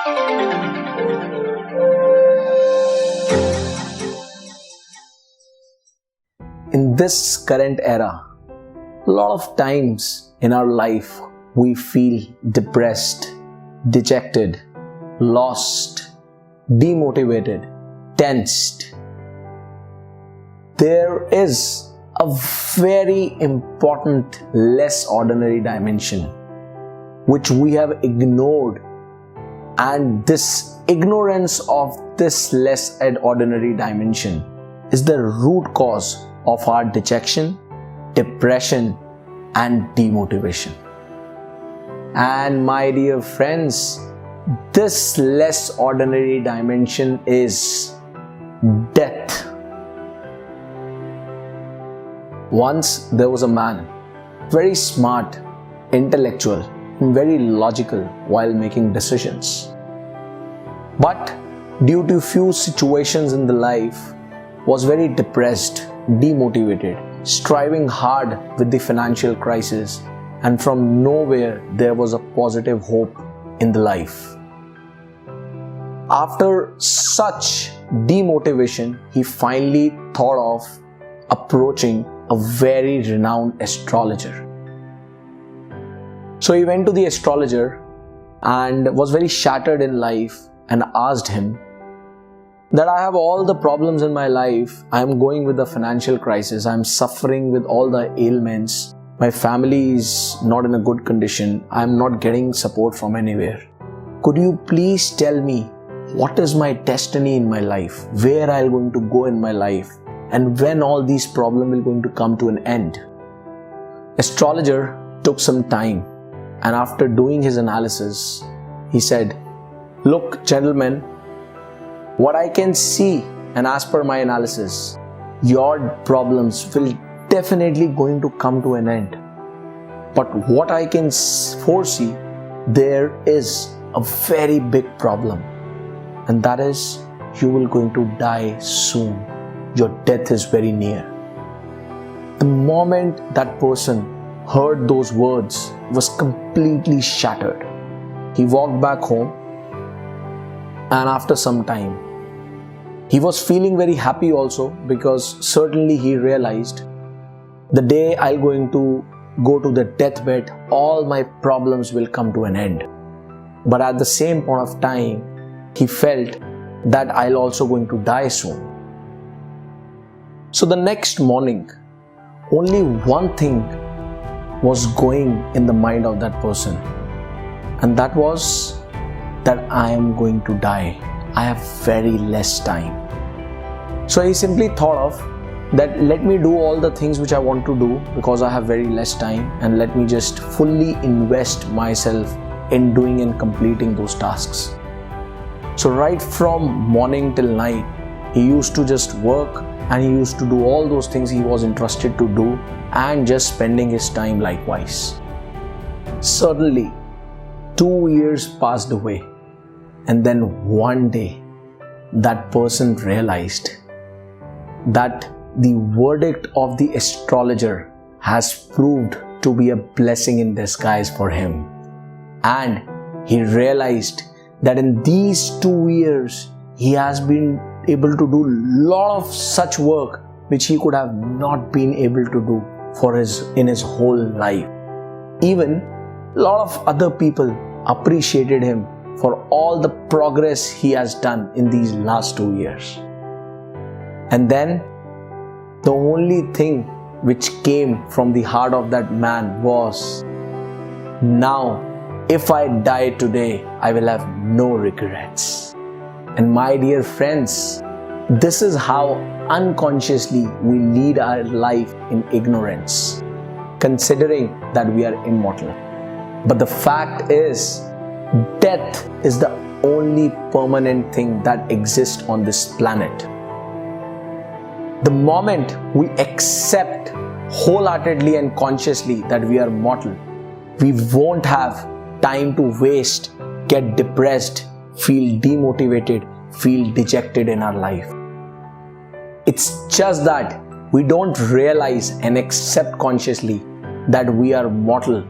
In this current era, a lot of times in our life we feel depressed, dejected, lost, demotivated, tensed. There is a very important, less ordinary dimension which we have ignored, and this ignorance of this less ordinary dimension is the root cause of our dejection, depression, and demotivation. And my dear friends, this less ordinary dimension is death. Once there was a man, very smart, intellectual, and very logical while making decisions. But due to few situations in the life, was very depressed, demotivated, striving hard with the financial crisis, and from nowhere there was a positive hope in the life. After such demotivation, he finally thought of approaching a very renowned astrologer. So he went to the astrologer and was very shattered in life and asked him that I have all the problems in my life. I am going with the financial crisis. I am suffering with all the ailments. My family is not in a good condition. I am not getting support from anywhere. Could you please tell me what is my destiny in my life? Where I am going to go in my life? And when all these problems will going to come to an end? Astrologer took some time, and after doing his analysis, he said, "Look, gentlemen, what I can see, and as per my analysis, your problems will definitely going to come to an end. But what I can foresee, there is a very big problem, and that is you will going to die soon. Your death is very near." The moment that person heard those words, he was completely shattered. He walked back home, and after some time, he was feeling very happy also, because certainly he realized the day I'm going to go to the deathbed, all my problems will come to an end. But at the same point of time, he felt that I'll also going to die soon. So the next morning, only one thing was going in the mind of that person, and that was that I am going to die. I have very less time. So he simply thought of that, let me do all the things which I want to do because I have very less time, and let me just fully invest myself in doing and completing those tasks. So right from morning till night, he used to just work, and he used to do all those things he was interested to do, and just spending his time likewise. Suddenly, 2 years passed away, and then one day, that person realized that the verdict of the astrologer has proved to be a blessing in disguise for him. And he realized that in these 2 years, he has been able to do a lot of such work which he could have not been able to do in his whole life. Even a lot of other people appreciated him for all the progress he has done in these last 2 years. And then the only thing which came from the heart of that man was, now if I die today, I will have no regrets. And my dear friends, this is how unconsciously we lead our life in ignorance, considering that we are immortal. But the fact is, death is the only permanent thing that exists on this planet. The moment we accept wholeheartedly and consciously that we are mortal, we won't have time to waste, get depressed, feel demotivated, feel dejected in our life. It's just that we don't realize and accept consciously that we are mortal,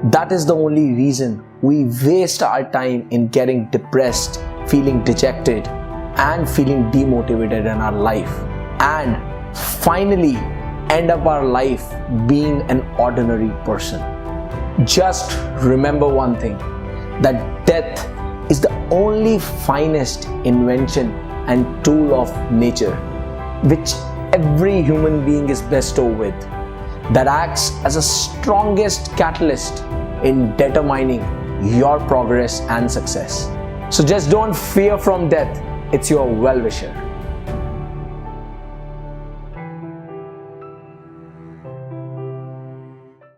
That is the only reason we waste our time in getting depressed, feeling dejected, and feeling demotivated in our life, and finally end up our life being an ordinary person. Just remember one thing, that death is the only finest invention and tool of nature which every human being is bestowed with, that acts as a strongest catalyst in determining your progress and success. So just don't fear from death, it's your well-wisher.